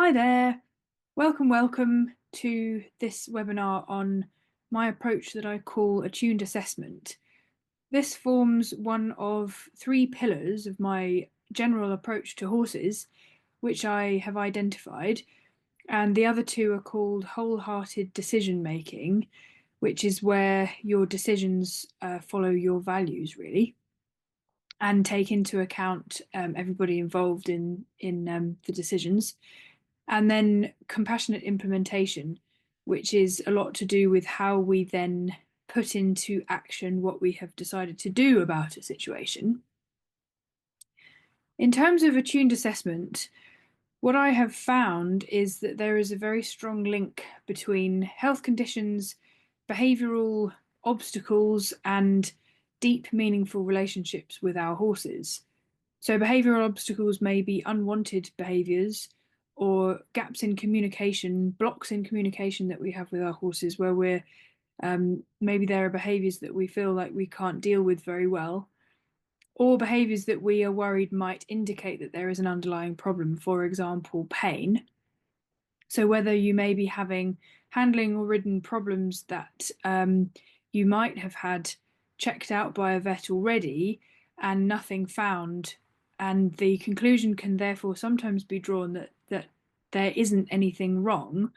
Hi there. Welcome to this webinar on my approach that I call Attuned Assessment. This forms one of three pillars of my general approach to horses, which I have identified, and the other two are called wholehearted decision making, which is where your decisions follow your values really and take into account everybody involved in the decisions. And then compassionate implementation, which is a lot to do with how we then put into action what we have decided to do about a situation. In terms of attuned assessment, what I have found is that there is a very strong link between health conditions, behavioural obstacles, and deep, meaningful relationships with our horses. So, behavioural obstacles may be unwanted behaviours or gaps in communication, blocks in communication that we have with our horses, where maybe there are behaviours that we feel like we can't deal with very well, or behaviours that we are worried might indicate that there is an underlying problem, for example, pain. So, whether you may be having handling or ridden problems that you might have had checked out by a vet already and nothing found, and the conclusion can therefore sometimes be drawn that there isn't anything wrong,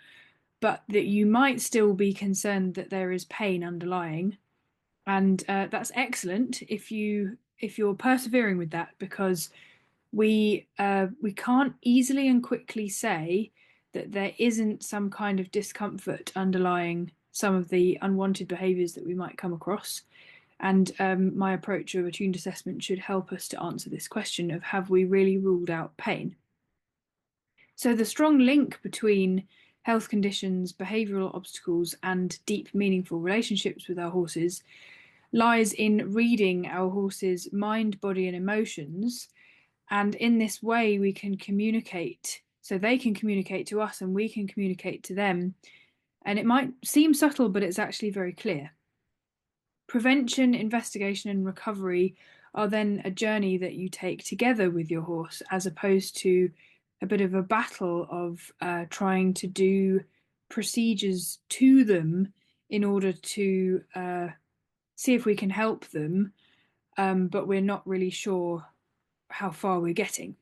but that you might still be concerned that there is pain underlying. And that's excellent if you're persevering with that, because we can't easily and quickly say that there isn't some kind of discomfort underlying some of the unwanted behaviours that we might come across. And my approach of attuned assessment should help us to answer this question of, have we really ruled out pain? So the strong link between health conditions, behavioural obstacles, and deep, meaningful relationships with our horses lies in reading our horses' mind, body, and emotions. And in this way, we can communicate, so they can communicate to us and we can communicate to them. And it might seem subtle, but it's actually very clear. Prevention, investigation, and recovery are then a journey that you take together with your horse, as opposed to a bit of a battle of trying to do procedures to them in order to see if we can help them, but we're not really sure how far we're getting.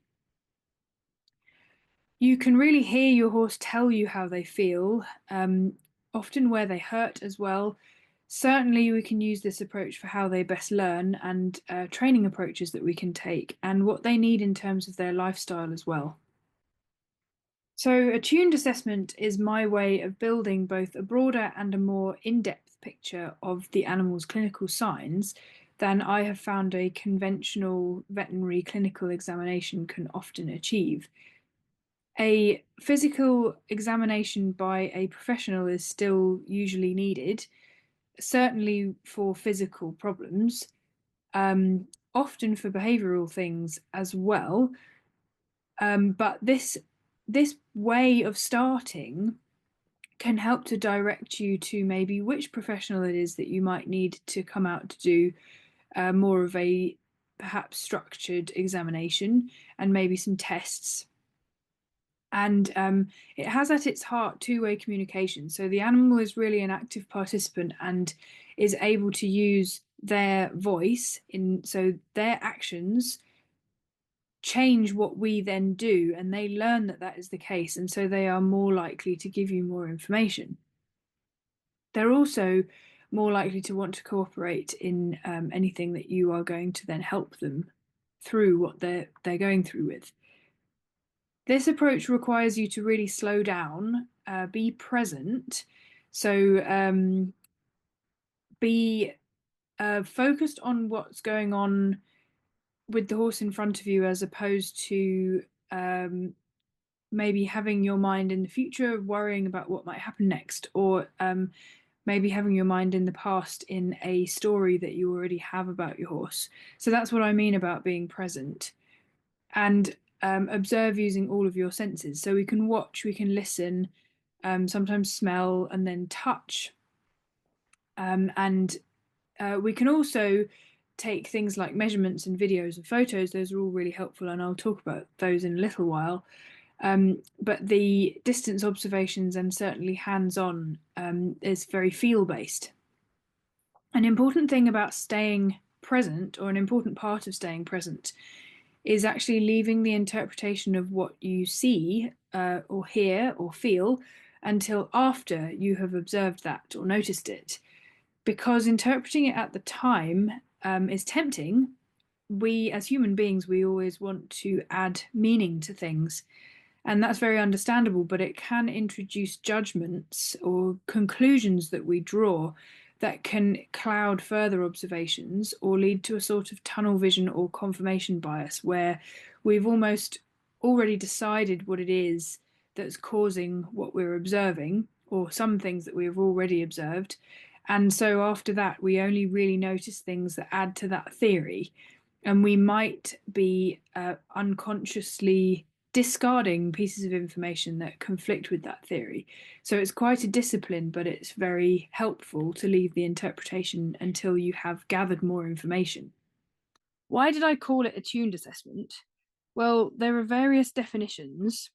You can really hear your horse tell you how they feel, often where they hurt as well. Certainly, we can use this approach for how they best learn, and training approaches that we can take, and what they need in terms of their lifestyle as well. So, attuned assessment is my way of building both a broader and a more in-depth picture of the animal's clinical signs than I have found a conventional veterinary clinical examination can often achieve. A physical examination by a professional is still usually needed, certainly for physical problems, often for behavioural things as well. But this way of starting can help to direct you to maybe which professional it is that you might need to come out to do more of a perhaps structured examination and maybe some tests. And it has at its heart two-way communication. So the animal is really an active participant and is able to use their voice in, so their actions change what we then do, and they learn that that is the case, and so they are more likely to give you more information. They're also more likely to want to cooperate in anything that you are going to then help them through what they're going through with. This approach requires you to really slow down, be present, so be focused on what's going on with the horse in front of you, as opposed to maybe having your mind in the future, worrying about what might happen next, or maybe having your mind in the past in a story that you already have about your horse. So that's what I mean about being present. And observe using all of your senses. So we can watch, we can listen, sometimes smell, and then touch. And we can also take things like measurements and videos and photos. Those are all really helpful, and I'll talk about those in a little while. But the distance observations and certainly hands-on is very feel-based. An important thing about staying present, or an important part of staying present, is actually leaving the interpretation of what you see or hear or feel until after you have observed that or noticed it. Because interpreting it at the time is tempting. We, as human beings, we always want to add meaning to things. And that's very understandable, but it can introduce judgments or conclusions that we draw that can cloud further observations or lead to a sort of tunnel vision or confirmation bias where we've almost already decided what it is that's causing what we're observing, or some things that we have already observed. And so after that, we only really notice things that add to that theory. And we might be unconsciously discarding pieces of information that conflict with that theory. So it's quite a discipline, but it's very helpful to leave the interpretation until you have gathered more information. Why did I call it attuned assessment? Well, there are various definitions.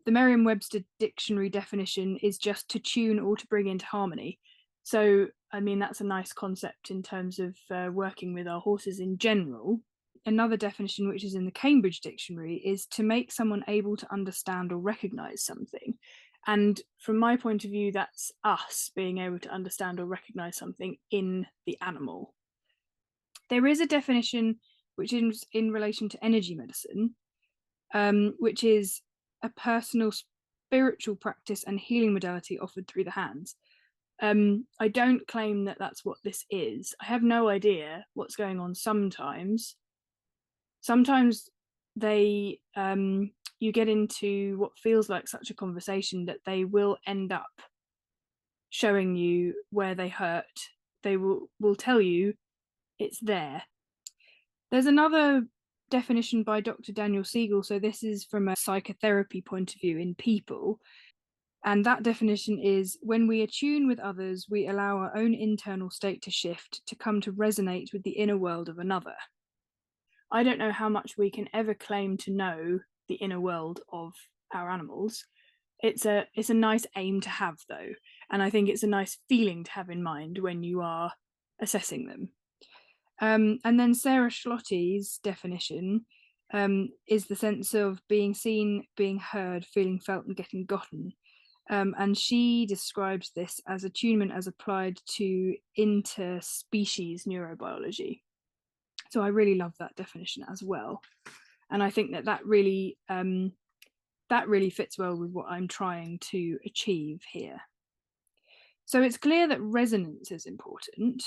The Merriam-Webster dictionary definition is just to tune or to bring into harmony. So, I mean, that's a nice concept in terms of working with our horses in general. Another definition, which is in the Cambridge Dictionary, is to make someone able to understand or recognize something. And from my point of view, that's us being able to understand or recognize something in the animal. There is a definition which is in relation to energy medicine, which is a personal spiritual practice and healing modality offered through the hands. I don't claim that that's what this is. I have no idea what's going on sometimes. Sometimes they you get into what feels like such a conversation that they will end up showing you where they hurt. They will tell you it's there. There's another definition by Dr. Daniel Siegel. So this is from a psychotherapy point of view in people. And that definition is: when we attune with others, we allow our own internal state to shift, to come to resonate with the inner world of another. I don't know how much we can ever claim to know the inner world of our animals. It's a nice aim to have, though, and I think it's a nice feeling to have in mind when you are assessing them. And then Sarah Schlotte's definition is the sense of being seen, being heard, feeling felt, and getting gotten. And she describes this as attunement as applied to interspecies neurobiology. So I really love that definition as well. And I think that really fits well with what I'm trying to achieve here. So it's clear that resonance is important.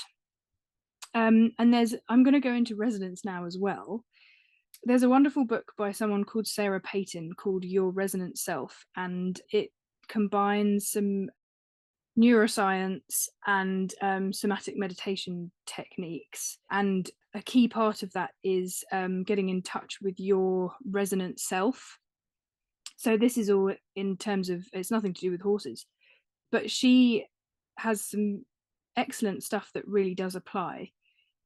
And I'm going to go into resonance now as well. There's a wonderful book by someone called Sarah Payton called Your Resonant Self, and it combines some neuroscience and somatic meditation techniques. And a key part of that is getting in touch with your resonant self. So this is all in terms of, it's nothing to do with horses, but she has some excellent stuff that really does apply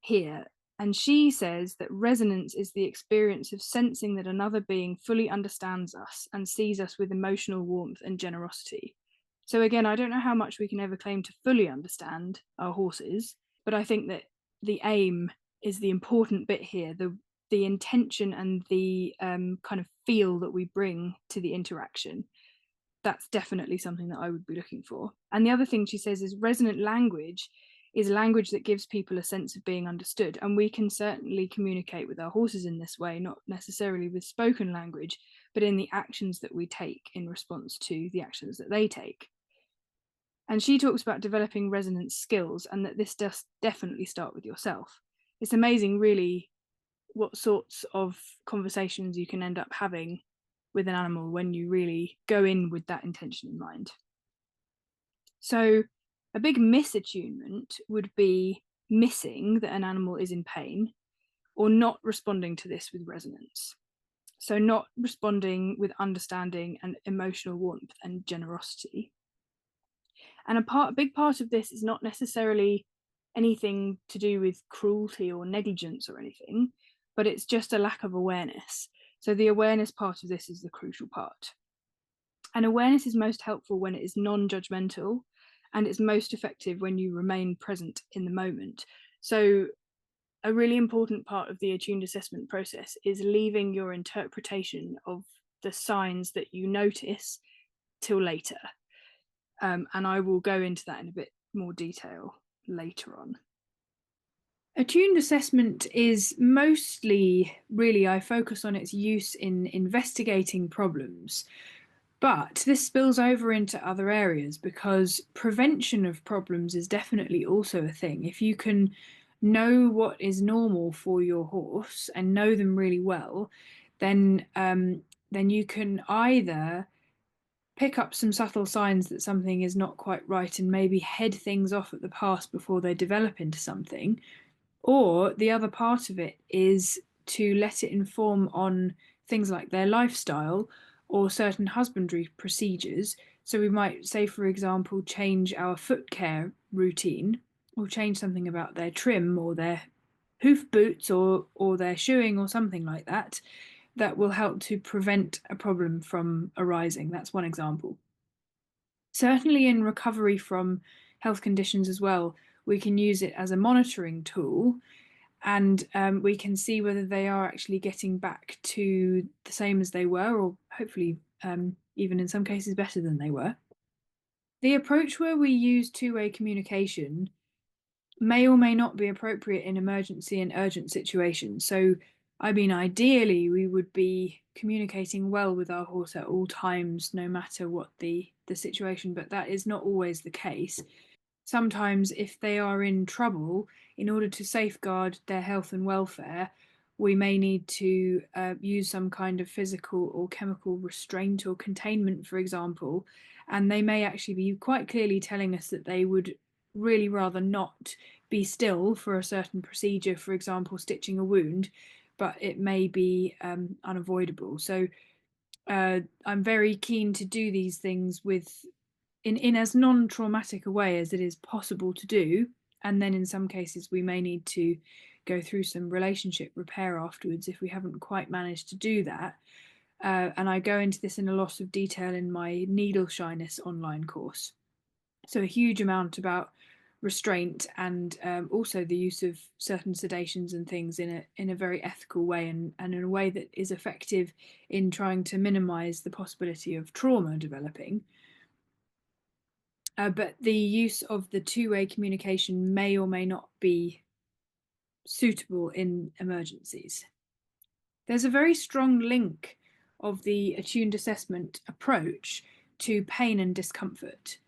here. And she says that resonance is the experience of sensing that another being fully understands us and sees us with emotional warmth and generosity. So again, I don't know how much we can ever claim to fully understand our horses, but I think that the aim is the important bit here, the intention and the kind of feel that we bring to the interaction. That's definitely something that I would be looking for. And the other thing she says is resonant language is language that gives people a sense of being understood. And we can certainly communicate with our horses in this way, not necessarily with spoken language, but in the actions that we take in response to the actions that they take. And she talks about developing resonance skills, and that this does definitely start with yourself. It's amazing, really, what sorts of conversations you can end up having with an animal when you really go in with that intention in mind. So a big misattunement would be missing that an animal is in pain, or not responding to this with resonance. So not responding with understanding and emotional warmth and generosity. And a big part of this is not necessarily anything to do with cruelty or negligence or anything, but it's just a lack of awareness. So the awareness part of this is the crucial part. And awareness is most helpful when it is non-judgmental, and it's most effective when you remain present in the moment. So a really important part of the attuned assessment process is leaving your interpretation of the signs that you notice till later. And I will go into that in a bit more detail later on. Attuned assessment is mostly, really, I focus on its use in investigating problems. But this spills over into other areas because prevention of problems is definitely also a thing. If you can know what is normal for your horse and know them really well, then you can either pick up some subtle signs that something is not quite right and maybe head things off at the pass before they develop into something, or the other part of it is to let it inform on things like their lifestyle or certain husbandry procedures. So we might say, for example, change our foot care routine or change something about their trim or their hoof boots or their shoeing or something like that, that will help to prevent a problem from arising. That's one example. Certainly in recovery from health conditions as well, we can use it as a monitoring tool, and we can see whether they are actually getting back to the same as they were, or hopefully even in some cases better than they were. The approach where we use two-way communication may or may not be appropriate in emergency and urgent situations. So, I mean, ideally, we would be communicating well with our horse at all times, no matter what the situation, but that is not always the case. Sometimes, if they are in trouble, in order to safeguard their health and welfare, we may need to use some kind of physical or chemical restraint or containment, for example, and they may actually be quite clearly telling us that they would really rather not be still for a certain procedure, for example, stitching a wound, but it may be unavoidable. So I'm very keen to do these things with in as non-traumatic a way as it is possible to do. And then in some cases we may need to go through some relationship repair afterwards if we haven't quite managed to do that. And I go into this in a lot of detail in my needle shyness online course. So a huge amount about restraint and also the use of certain sedations and things in a very ethical way, and in a way that is effective in trying to minimize the possibility of trauma developing. But the use of the two-way communication may or may not be suitable in emergencies. There's a very strong link of the attuned assessment approach to pain and discomfort.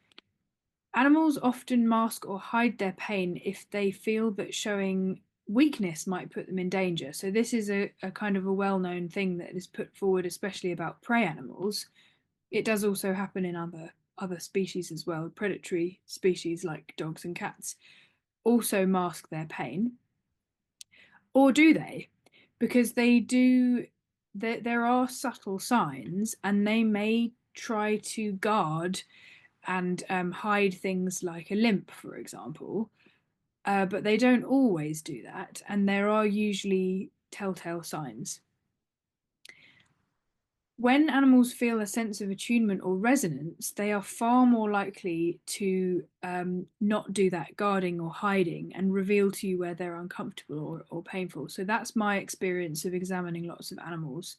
Animals often mask or hide their pain if they feel that showing weakness might put them in danger. So this is a kind of a well-known thing that is put forward, especially about prey animals. It does also happen in other species as well. Predatory species like dogs and cats also mask their pain. Or do they? Because they do, there are subtle signs, and they may try to guard and hide things like a limp, for example. But they don't always do that, and there are usually telltale signs. When animals feel a sense of attunement or resonance, they are far more likely to not do that guarding or hiding and reveal to you where they're uncomfortable or painful. So that's my experience of examining lots of animals.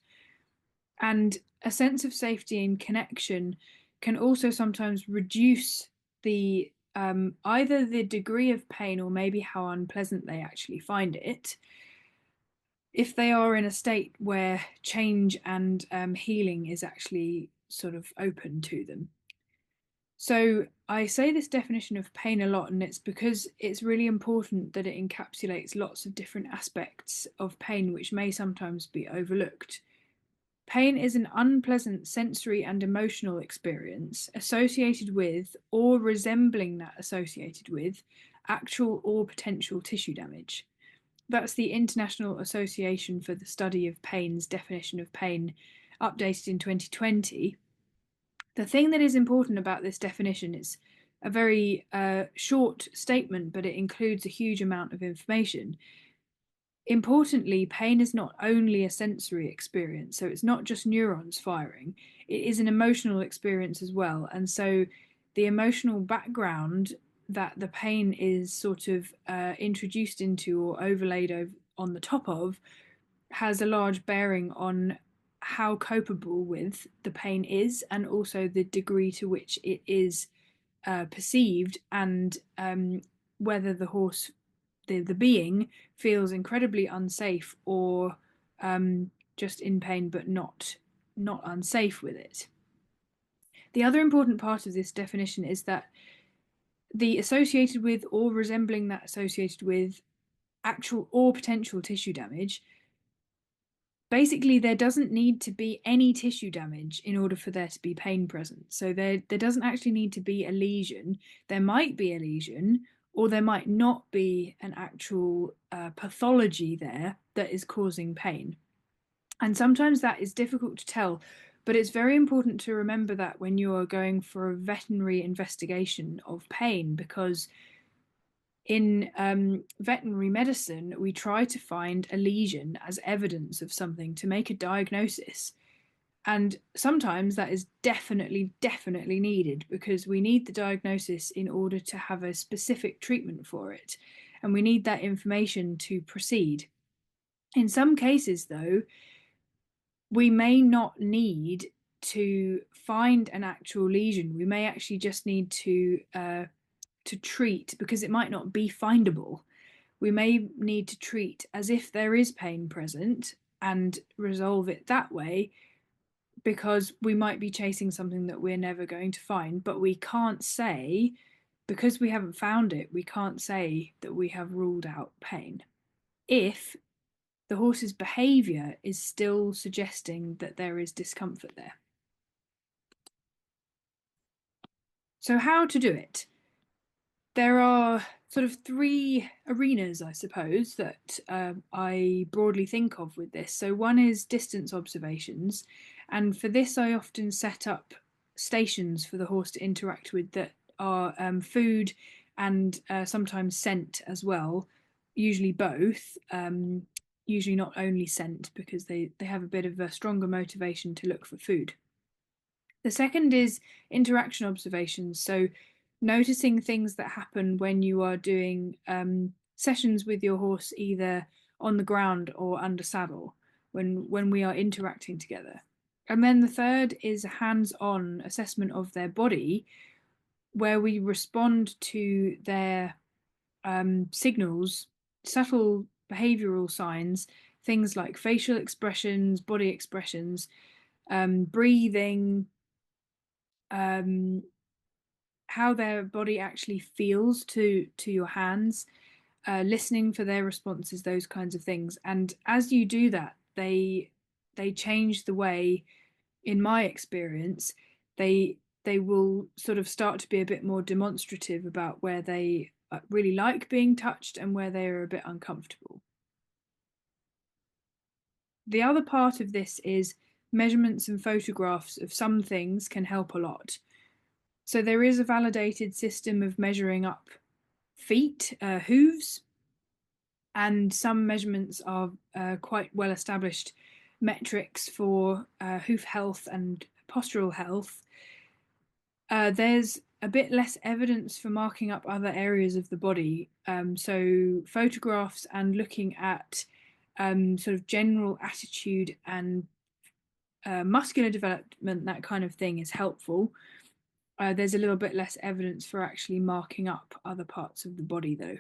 And a sense of safety and connection can also sometimes reduce the either the degree of pain or maybe how unpleasant they actually find it, if they are in a state where change and healing is actually sort of open to them. So I say this definition of pain a lot, and it's because it's really important that it encapsulates lots of different aspects of pain which may sometimes be overlooked. Pain is an unpleasant sensory and emotional experience associated with or resembling that associated with actual or potential tissue damage. That's the International Association for the Study of Pain's definition of pain, updated in 2020. The thing that is important about this definition is a very short statement, but it includes a huge amount of information. Importantly, pain is not only a sensory experience, so it's not just neurons firing, it is an emotional experience as well. And so the emotional background that the pain is sort of introduced into or overlaid on the top of has a large bearing on how copable with the pain is, and also the degree to which it is perceived, and whether the horse, the being, feels incredibly unsafe or just in pain but not unsafe with it. The other important part of this definition is that the associated with or resembling that associated with actual or potential tissue damage, basically there doesn't need to be any tissue damage in order for there to be pain present. So there doesn't actually need to be a lesion. There might be a lesion, or there might not be an actual pathology there that is causing pain. And sometimes that is difficult to tell, but it's very important to remember that when you are going for a veterinary investigation of pain, because in veterinary medicine, we try to find a lesion as evidence of something to make a diagnosis. And sometimes that is definitely needed, because we need the diagnosis in order to have a specific treatment for it. And we need that information to proceed. In some cases, though, we may not need to find an actual lesion. We may actually just need to treat, because it might not be findable. We may need to treat as if there is pain present and resolve it that way, because we might be chasing something that we're never going to find. But we can't say, because we haven't found it, we can't say that we have ruled out pain if the horse's behavior is still suggesting that there is discomfort there. So, how to do it? There are sort of three arenas, I suppose, that I broadly think of with this. So one is distance observations, and for this I often set up stations for the horse to interact with that are food and sometimes scent as well, usually both. Usually not only scent, because they have a bit of a stronger motivation to look for food. The second is interaction observations. So noticing things that happen when you are doing sessions with your horse, either on the ground or under saddle, when we are interacting together. And then the third is a hands-on assessment of their body, where we respond to their signals, subtle behavioral signs, things like facial expressions, body expressions, breathing, how their body actually feels to your hands, listening for their responses, those kinds of things. And as you do that, they change the way, in my experience, they will sort of start to be a bit more demonstrative about where they really like being touched and where they are a bit uncomfortable. The other part of this is measurements and photographs of some things can help a lot. So there is a validated system of measuring up feet, hooves, and some measurements are quite well established metrics for hoof health and postural health. There's a bit less evidence for marking up other areas of the body. So photographs and looking at sort of general attitude and muscular development, that kind of thing, is helpful. There's a little bit less evidence for actually marking up other parts of the body, though.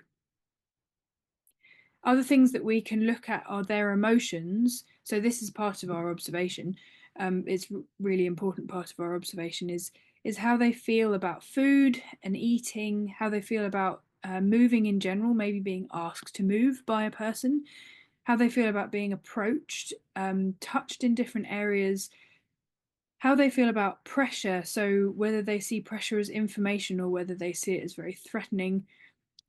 Other things that we can look at are their emotions. So this is part of our observation. It's really important part of our observation is how they feel about food and eating, how they feel about moving in general, maybe being asked to move by a person, how they feel about being approached, touched in different areas, how they feel about pressure, so whether they see pressure as information or whether they see it as very threatening,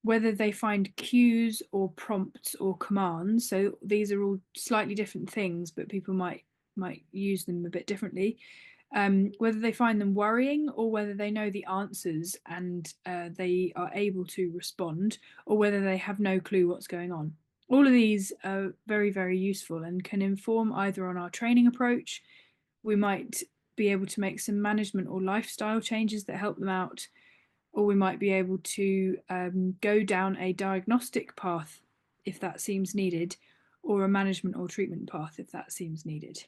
whether they find cues or prompts or commands. So these are all slightly different things, but people might use them a bit differently. Whether they find them worrying, or whether they know the answers and they are able to respond, or whether they have no clue what's going on. All of these are very, very useful and can inform either on our training approach. We might be able to make some management or lifestyle changes that help them out, or we might be able to go down a diagnostic path if that seems needed, or a management or treatment path if that seems needed.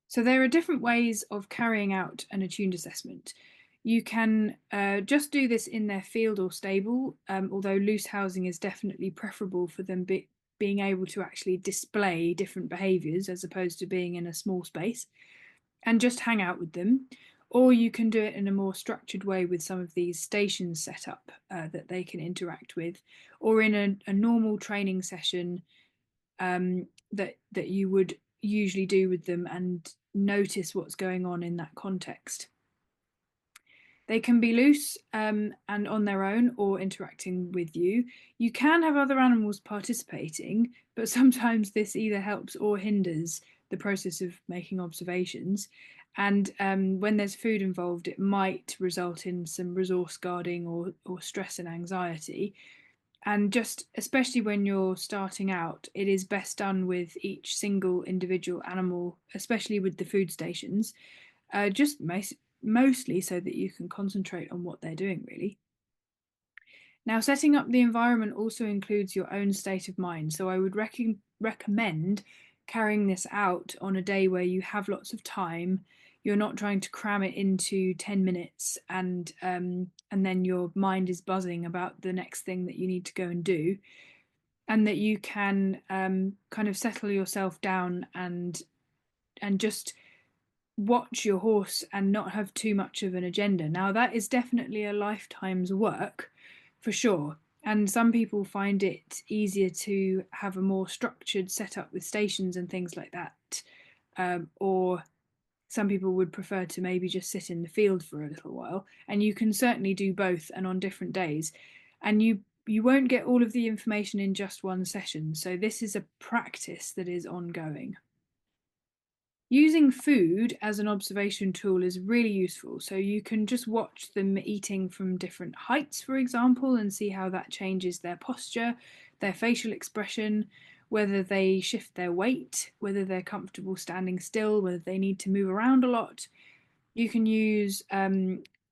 So there are different ways of carrying out an attuned assessment. You can just do this in their field or stable, although loose housing is definitely preferable for them being able to actually display different behaviours as opposed to being in a small space, and just hang out with them. Or you can do it in a more structured way with some of these stations set up that they can interact with, or in a normal training session that you would usually do with them, and notice what's going on in that context. They can be loose and on their own or interacting with you. You can have other animals participating, but sometimes this either helps or hinders the process of making observations. And when there's food involved, it might result in some resource guarding or stress and anxiety. And just especially when you're starting out, it is best done with each single individual animal, especially with the food stations, just mostly so that you can concentrate on what they're doing, really. Now, setting up the environment also includes your own state of mind. So I would recommend carrying this out on a day where you have lots of time. You're not trying to cram it into 10 minutes and then your mind is buzzing about the next thing that you need to go and do. And that you can kind of settle yourself down and just watch your horse and not have too much of an agenda. Now, that is definitely a lifetime's work for sure. And some people find it easier to have a more structured setup with stations and things like that. Or some people would prefer to maybe just sit in the field for a little while. And you can certainly do both and on different days. And you won't get all of the information in just one session. So this is a practice that is ongoing. Using food as an observation tool is really useful. So you can just watch them eating from different heights, for example, and see how that changes their posture, their facial expression, whether they shift their weight, whether they're comfortable standing still, whether they need to move around a lot. You can use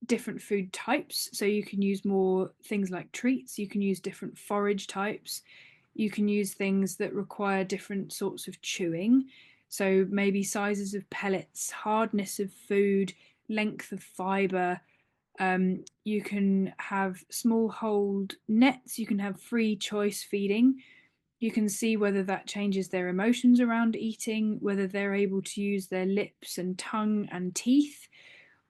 different food types. So you can use more things like treats, you can use different forage types, you can use things that require different sorts of chewing. So maybe sizes of pellets, hardness of food, length of fibre. You can have small hold nets, you can have free choice feeding. You can see whether that changes their emotions around eating, whether they're able to use their lips and tongue and teeth,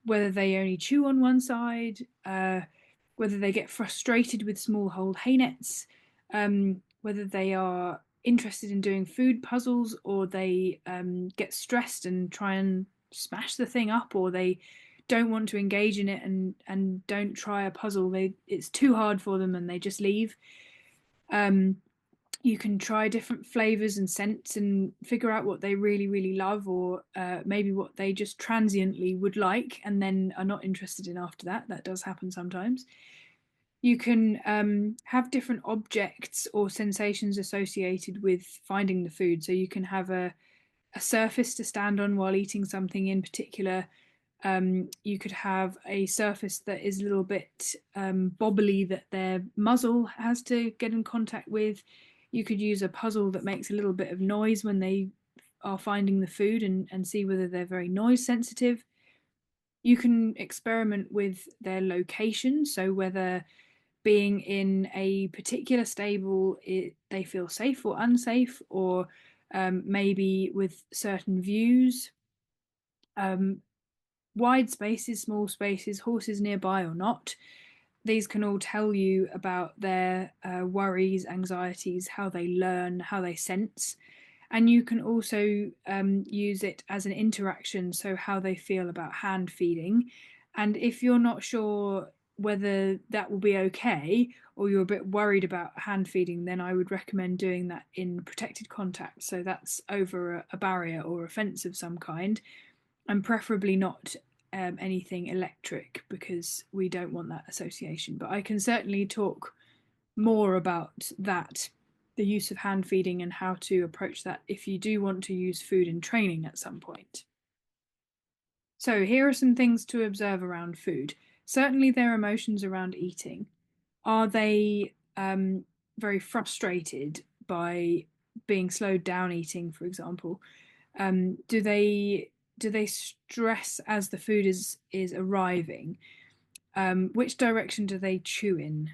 whether they only chew on one side, whether they get frustrated with small hold hay nets, whether they are interested in doing food puzzles, or they get stressed and try and smash the thing up, or they don't want to engage in it and don't try a puzzle. It's too hard for them and they just leave. You can try different flavors and scents and figure out what they really, really love, or maybe what they just transiently would like and then are not interested in after that. That does happen sometimes. You can have different objects or sensations associated with finding the food. So you can have a surface to stand on while eating something in particular. You could have a surface that is a little bit bobbly that their muzzle has to get in contact with. You could use a puzzle that makes a little bit of noise when they are finding the food, and see whether they're very noise sensitive. You can experiment with their location, so whether being in a particular stable they feel safe or unsafe, or maybe with certain views, wide spaces, small spaces, horses nearby or not. These can all tell you about their worries, anxieties, how they learn, how they sense. And you can also use it as an interaction, so how they feel about hand feeding. And if you're not sure whether that will be okay, or you're a bit worried about hand feeding, then I would recommend doing that in protected contact. So that's over a barrier or a fence of some kind, and preferably not anything electric, because we don't want that association. But I can certainly talk more about that, the use of hand feeding and how to approach that if you do want to use food in training at some point. So here are some things to observe around food. Certainly their emotions around eating. Are they very frustrated by being slowed down eating, for example? Do they stress as the food is arriving? Which direction do they chew in?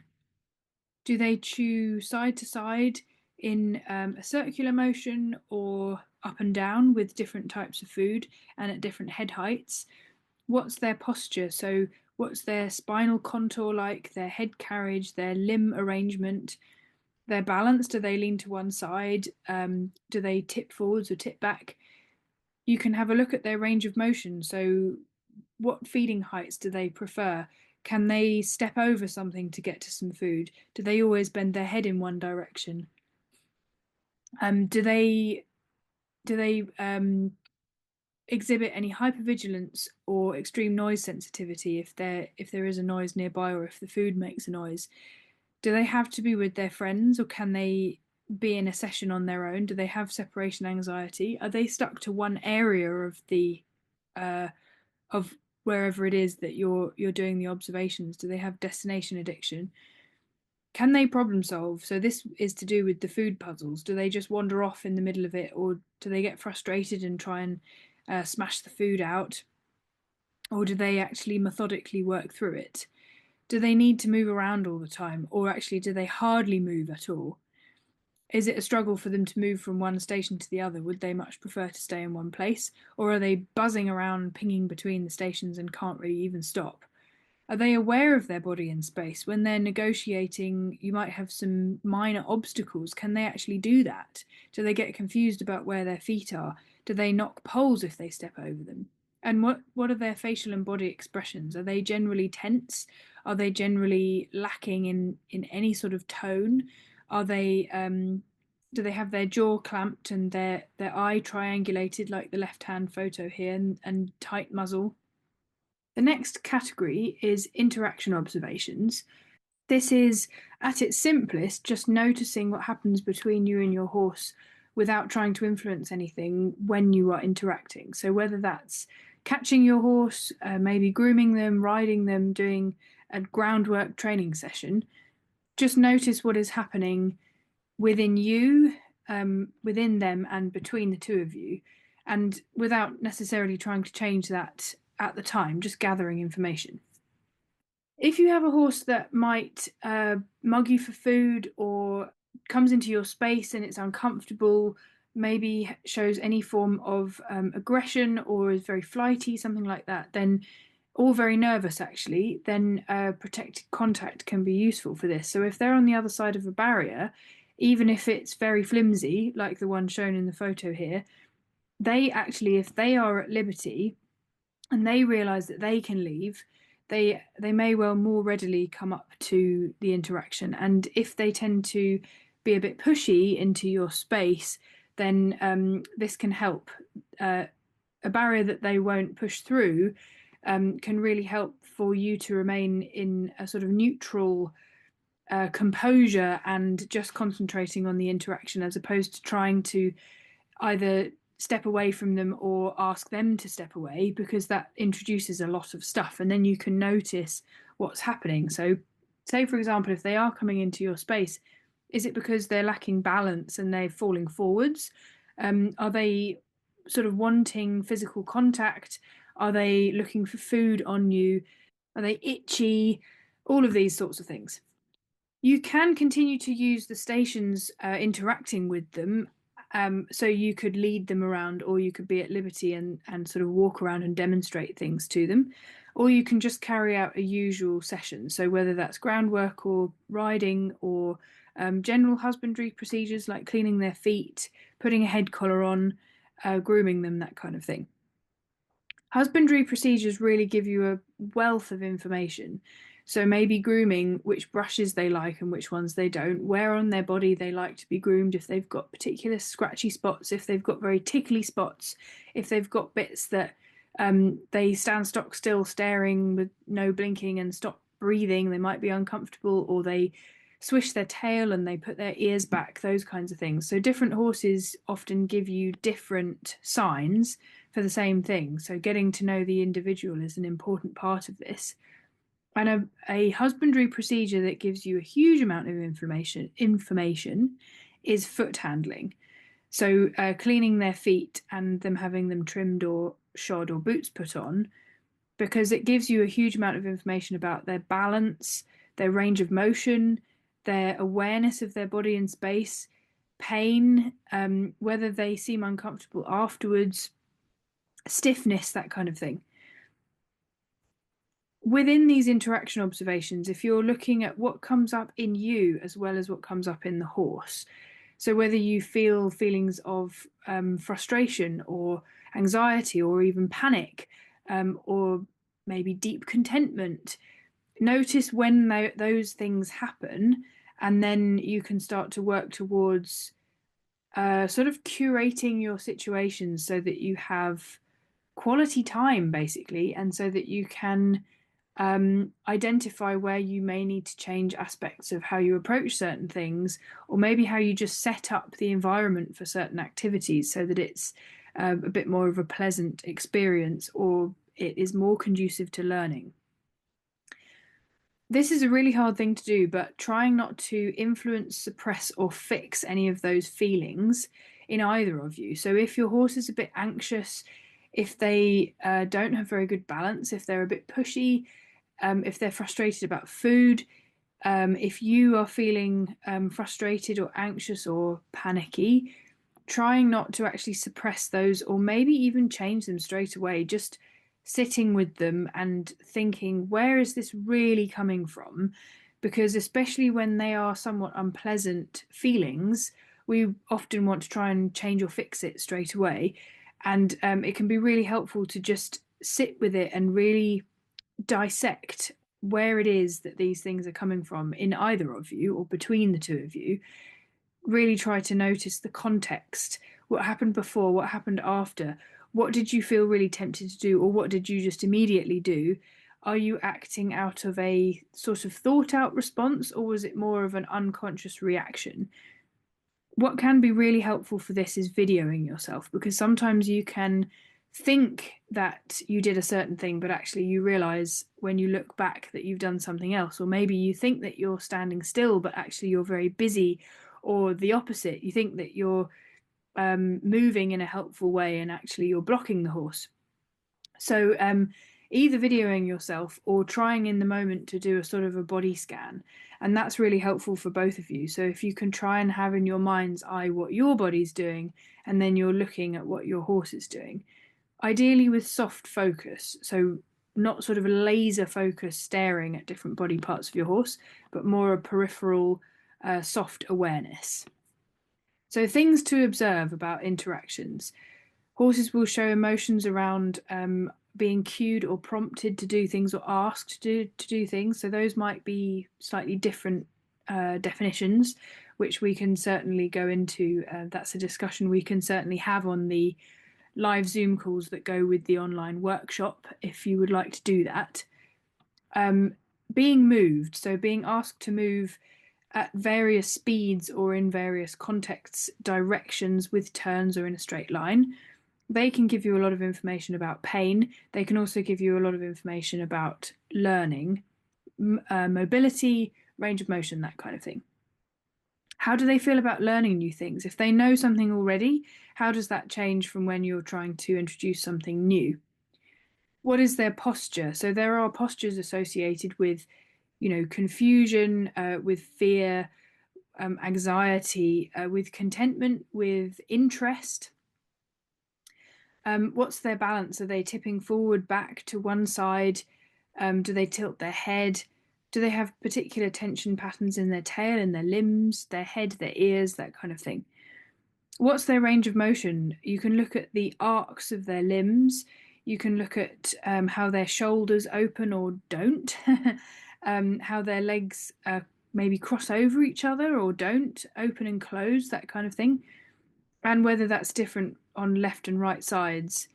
Do they chew side to side in a circular motion, or up and down with different types of food and at different head heights? What's their posture? So, what's their spinal contour like, their head carriage, their limb arrangement, their balance? Do they lean to one side? Do they tip forwards or tip back? You can have a look at their range of motion. So, what feeding heights do they prefer? Can they step over something to get to some food? Do they always bend their head in one direction? Do they exhibit any hypervigilance or extreme noise sensitivity if there is a noise nearby, or if the food makes a noise? Do they have to be with their friends, or can they be in a session on their own? Do they have separation anxiety? Are they stuck to one area of the of wherever it is that you're doing the observations? Do they have destination addiction? Can they problem solve? So this is to do with the food puzzles. Do they just wander off in the middle of it, or do they get frustrated and try and smash the food out? Or do they actually methodically work through it? Do they need to move around all the time, or actually do they hardly move at all? Is it a struggle for them to move from one station to the other? Would they much prefer to stay in one place? Or are they buzzing around, pinging between the stations and can't really even stop? Are they aware of their body in space? When they're negotiating, you might have some minor obstacles. Can they actually do that? Do they get confused about where their feet are? Do they knock poles if they step over them? And what are their facial and body expressions? Are they generally tense? Are they generally lacking in any sort of tone? Are they do they have their jaw clamped and their eye triangulated like the left hand photo here, and tight muzzle? The next category is interaction observations. This is, at its simplest, just noticing what happens between you and your horse without trying to influence anything when you are interacting. So, whether that's catching your horse, maybe grooming them, riding them, doing a groundwork training session, just notice what is happening within you, within them, and between the two of you, and without necessarily trying to change that at the time, just gathering information. If you have a horse that might mug you for food, or comes into your space and it's uncomfortable, maybe shows any form of aggression, or is very flighty, something like that, then, or very nervous actually, then protected contact can be useful for this. So if they're on the other side of a barrier, even if it's very flimsy, like the one shown in the photo here, they actually, if they are at liberty and they realize that they can leave, they may well more readily come up to the interaction. And if they tend to be a bit pushy into your space, then this can help. A barrier that they won't push through can really help for you to remain in a sort of neutral composure and just concentrating on the interaction, as opposed to trying to either step away from them or ask them to step away, because that introduces a lot of stuff, and then you can notice what's happening. So, say for example, if they are coming into your space, is it because they're lacking balance and they're falling forwards? Are they sort of wanting physical contact? Are they looking for food on you? Are they itchy? All of these sorts of things. You can continue to use the stations interacting with them. So you could lead them around, or you could be at liberty and sort of walk around and demonstrate things to them. Or you can just carry out a usual session. So whether that's groundwork or riding, or general husbandry procedures like cleaning their feet, putting a head collar on, grooming them, that kind of thing. Husbandry procedures really give you a wealth of information. So maybe grooming, which brushes they like and which ones they don't, where on their body they like to be groomed, if they've got particular scratchy spots, if they've got very tickly spots, if they've got bits that They stand stock still, staring with no blinking and stop breathing. They might be uncomfortable, or they swish their tail and they put their ears back, those kinds of things. So different horses often give you different signs for the same thing. So getting to know the individual is an important part of this. And a husbandry procedure that gives you a huge amount of information is foot handling. So cleaning their feet and them having them trimmed or shod or boots put on, because it gives you a huge amount of information about their balance, their range of motion, their awareness of their body in space, pain, whether they seem uncomfortable afterwards, stiffness, that kind of thing. Within these interaction observations, if you're looking at what comes up in you as well as what comes up in the horse, so whether you feel feelings of frustration or anxiety or even panic, or maybe deep contentment, notice when those things happen, and then you can start to work towards sort of curating your situations so that you have quality time, basically, and so that you can identify where you may need to change aspects of how you approach certain things, or maybe how you just set up the environment for certain activities so that it's a bit more of a pleasant experience, or it is more conducive to learning. This is a really hard thing to do, but trying not to influence, suppress, or fix any of those feelings in either of you. So if your horse is a bit anxious, if they don't have very good balance, if they're a bit pushy, if they're frustrated about food, if you are feeling frustrated or anxious or panicky, trying not to actually suppress those or maybe even change them straight away, just sitting with them and thinking, where is this really coming from? Because especially when they are somewhat unpleasant feelings, we often want to try and change or fix it straight away. And it can be really helpful to just sit with it and really dissect where it is that these things are coming from in either of you or between the two of you. Really try to notice the context. What happened before? What happened after? What did you feel really tempted to do, or what did you just immediately do? Are you acting out of a sort of thought out response, or was it more of an unconscious reaction? What can be really helpful for this is videoing yourself, because sometimes you can think that you did a certain thing, but actually you realize when you look back that you've done something else. Or maybe you think that you're standing still, but actually you're very busy, or the opposite. You think that you're moving in a helpful way, and actually you're blocking the horse. So either videoing yourself or trying in the moment to do a sort of a body scan. And that's really helpful for both of you. So if you can try and have in your mind's eye what your body's doing, and then you're looking at what your horse is doing, ideally with soft focus. So not sort of a laser focus staring at different body parts of your horse, but more a peripheral, soft awareness. So things to observe about interactions. Horses will show emotions around being cued or prompted to do things, or asked to do things. So those might be slightly different definitions, which we can certainly go into. That's a discussion we can certainly have on the live Zoom calls that go with the online workshop, if you would like to do that. Being moved, so being asked to move at various speeds or in various contexts, directions, with turns or in a straight line. They can give you a lot of information about pain. They can also give you a lot of information about learning, mobility, range of motion, that kind of thing. How do they feel about learning new things? If they know something already, how does that change from when you're trying to introduce something new? What is their posture? So there are postures associated with, confusion, with fear, anxiety, with contentment, with interest. What's their balance? Are they tipping forward, back to one side? Do they tilt their head? Do they have particular tension patterns in their tail, in their limbs, their head, their ears, that kind of thing? What's their range of motion? You can look at the arcs of their limbs. You can look at how their shoulders open or don't, how their legs maybe cross over each other or don't, open and close, that kind of thing, and whether that's different on left and right sides.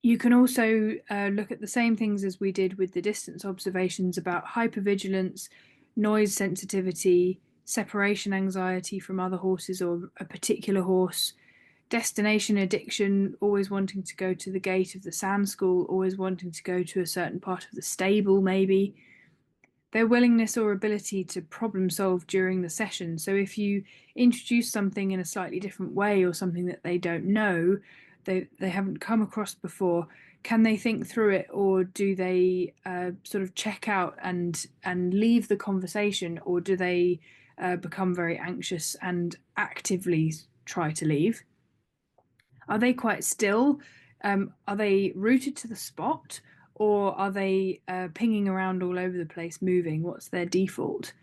You can also look at the same things as we did with the distance observations about hypervigilance, noise sensitivity, separation anxiety from other horses or a particular horse, destination addiction, always wanting to go to the gate of the sand school, always wanting to go to a certain part of the stable, maybe. Their willingness or ability to problem solve during the session. So if you introduce something in a slightly different way or something that they don't know, they haven't come across before, can they think through it, or do they sort of check out and leave the conversation, or do they become very anxious and actively try to leave? Are they quite still? Are they rooted to the spot, or are they pinging around all over the place, moving? What's their default?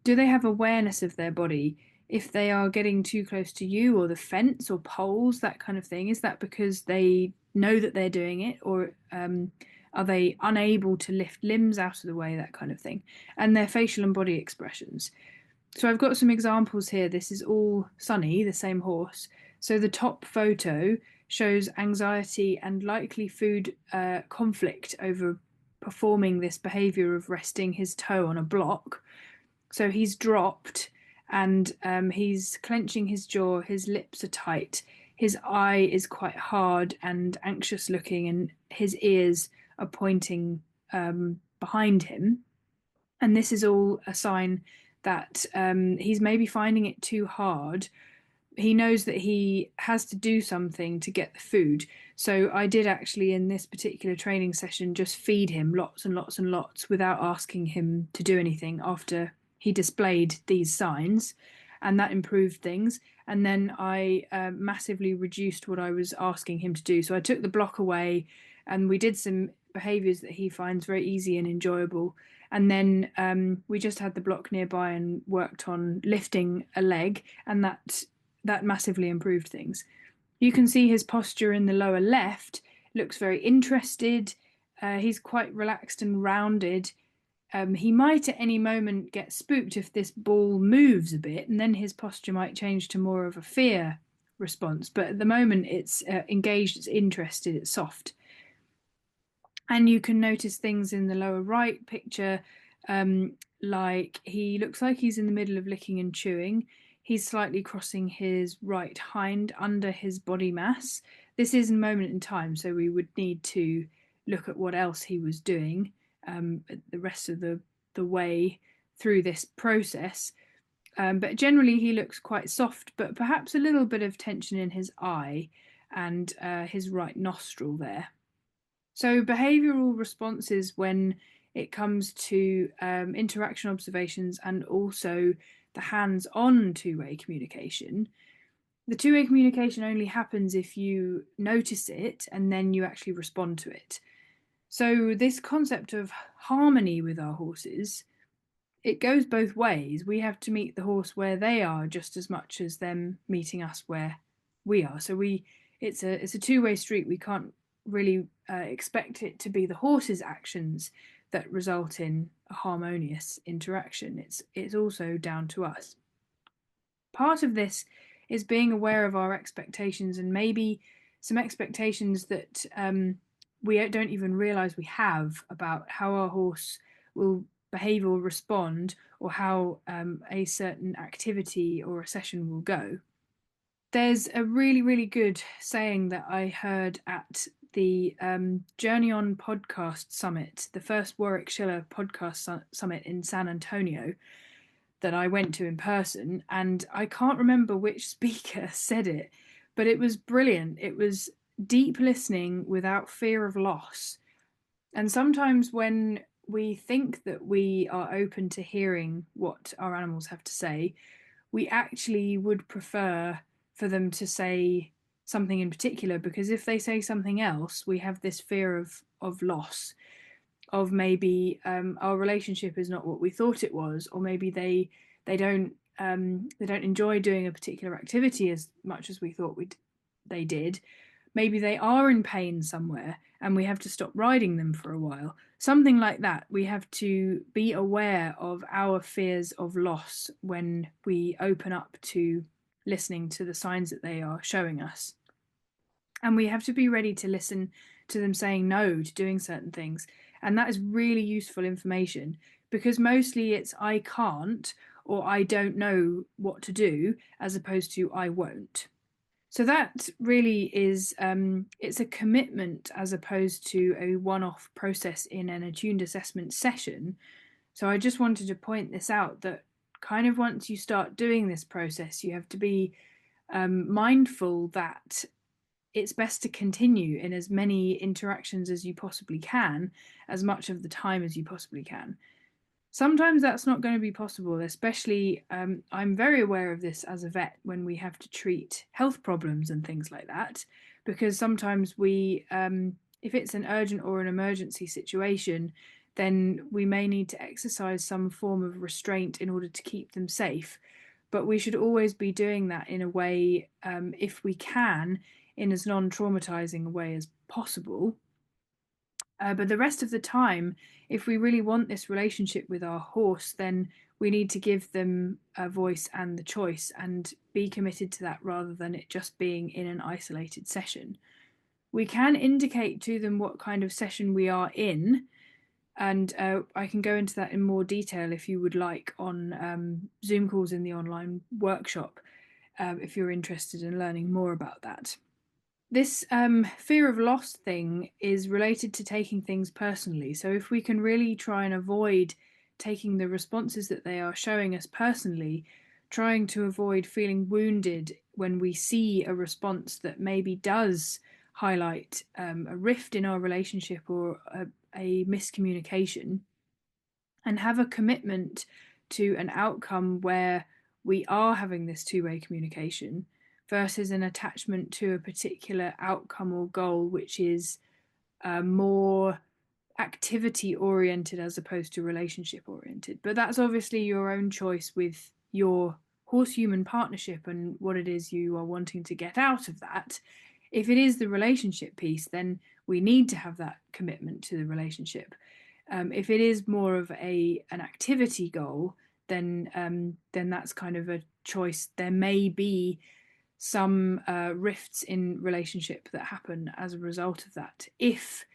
Do they have awareness of their body? If they are getting too close to you or the fence or poles, that kind of thing, is that because they know that they're doing it, or are they unable to lift limbs out of the way, that kind of thing? And their facial and body expressions. So I've got some examples here. This is all Sunny, the same horse. So the top photo shows anxiety and likely food conflict over performing this behavior of resting his toe on a block. So he's dropped and he's clenching his jaw, his lips are tight, his eye is quite hard and anxious looking, and his ears are pointing behind him. And this is all a sign that he's maybe finding it too hard. He knows that he has to do something to get the food. So I did actually, in this particular training session, just feed him lots and lots and lots without asking him to do anything after he displayed these signs. And that improved things. And then I massively reduced what I was asking him to do. So I took the block away and we did some behaviors that he finds very easy and enjoyable. And then we just had the block nearby and worked on lifting a leg, and that massively improved things. You can see his posture in the lower left looks very interested. He's quite relaxed and rounded. He might at any moment get spooked if this ball moves a bit, and then his posture might change to more of a fear response. But at the moment, it's engaged, it's interested, it's soft. And you can notice things in the lower right picture, like he looks like he's in the middle of licking and chewing. He's slightly crossing his right hind under his body mass. This is a moment in time, so we would need to look at what else he was doing the rest of the way through this process. But generally, he looks quite soft, but perhaps a little bit of tension in his eye and his right nostril there. So, behavioral responses when it comes to interaction observations and also the hands on two-way communication. The two-way communication only happens if you notice it and then you actually respond to it. So, this concept of harmony with our horses, it goes both ways. We have to meet the horse where they are just as much as them meeting us where we are. So it's a two-way street. We can't really expect it to be the horse's actions that result in a harmonious interaction. It's also down to us. Part of this is being aware of our expectations, and maybe some expectations that we don't even realize we have about how our horse will behave or respond, or how a certain activity or a session will go. There's a really, really good saying that I heard at the Journey On podcast summit, the first Warwick Schiller podcast summit in San Antonio that I went to in person. And I can't remember which speaker said it, but it was brilliant. It was deep listening without fear of loss. And sometimes when we think that we are open to hearing what our animals have to say, we actually would prefer for them to say something in particular, because if they say something else, we have this fear of loss, of maybe our relationship is not what we thought it was, or maybe they don't enjoy doing a particular activity as much as we thought they did. Maybe they are in pain somewhere and we have to stop riding them for a while. Something like that. We have to be aware of our fears of loss when we open up to listening to the signs that they are showing us. And we have to be ready to listen to them saying no to doing certain things. And that is really useful information, because mostly it's I can't or I don't know what to do, as opposed to I won't. So that really is, it's a commitment as opposed to a one-off process in an attuned assessment session. So I just wanted to point this out, that kind of once you start doing this process, you have to be mindful that it's best to continue in as many interactions as you possibly can, as much of the time as you possibly can. Sometimes that's not going to be possible, especially I'm very aware of this as a vet when we have to treat health problems and things like that, because sometimes we, if it's an urgent or an emergency situation, then we may need to exercise some form of restraint in order to keep them safe. But we should always be doing that in a way, if we can, in as non-traumatizing a way as possible. But the rest of the time, if we really want this relationship with our horse, then we need to give them a voice and the choice and be committed to that, rather than it just being in an isolated session. We can indicate to them what kind of session we are in, and I can go into that in more detail if you would like on Zoom calls in the online workshop, if you're interested in learning more about that. This fear of loss thing is related to taking things personally. So if we can really try and avoid taking the responses that they are showing us personally, trying to avoid feeling wounded when we see a response that maybe does highlight a rift in our relationship or a miscommunication, and have a commitment to an outcome where we are having this two-way communication, versus an attachment to a particular outcome or goal, which is more activity oriented as opposed to relationship oriented. But that's obviously your own choice with your horse human partnership and what it is you are wanting to get out of that. If it is the relationship piece, then we need to have that commitment to the relationship. If it is more of an activity goal, then that's kind of a choice. There may be some rifts in relationship that happen as a result of that, if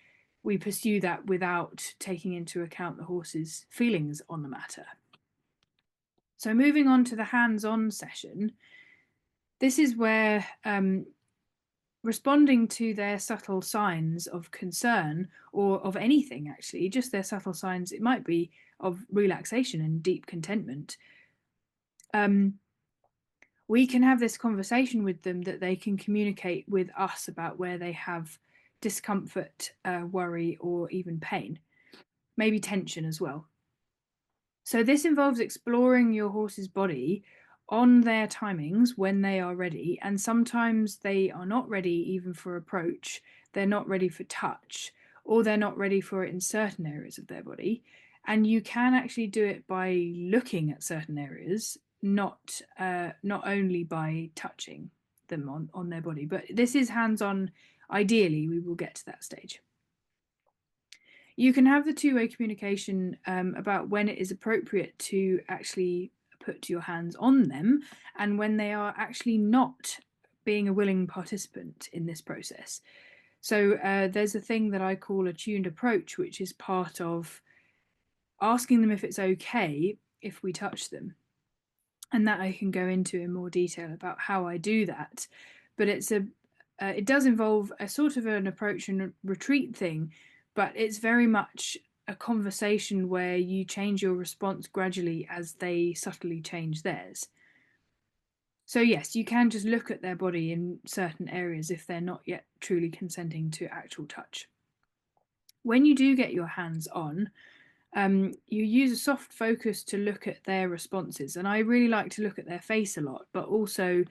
we pursue that without taking into account the horse's feelings on the matter. So moving on to the hands-on session, this is where responding to their subtle signs of concern, or of anything actually, just their subtle signs, it might be of relaxation and deep contentment, we can have this conversation with them that they can communicate with us about where they have discomfort, worry, or even pain, maybe tension as well. So this involves exploring your horse's body on their timings when they are ready, and sometimes they are not ready even for approach, they're not ready for touch, or they're not ready for it in certain areas of their body. And you can actually do it by looking at certain areas, not only by touching them on their body. But this is hands-on. Ideally, we will get to that stage. You can have the two-way communication about when it is appropriate to actually put your hands on them, and when they are actually not being a willing participant in this process. So there's a thing that I call attuned approach, which is part of asking them if it's okay if we touch them. And that I can go into in more detail about how I do that. But it does involve a sort of an approach and retreat thing, but it's very much a conversation where you change your response gradually as they subtly change theirs. So yes, you can just look at their body in certain areas if they're not yet truly consenting to actual touch. When you do get your hands on, you use a soft focus to look at their responses. And I really like to look at their face a lot, but also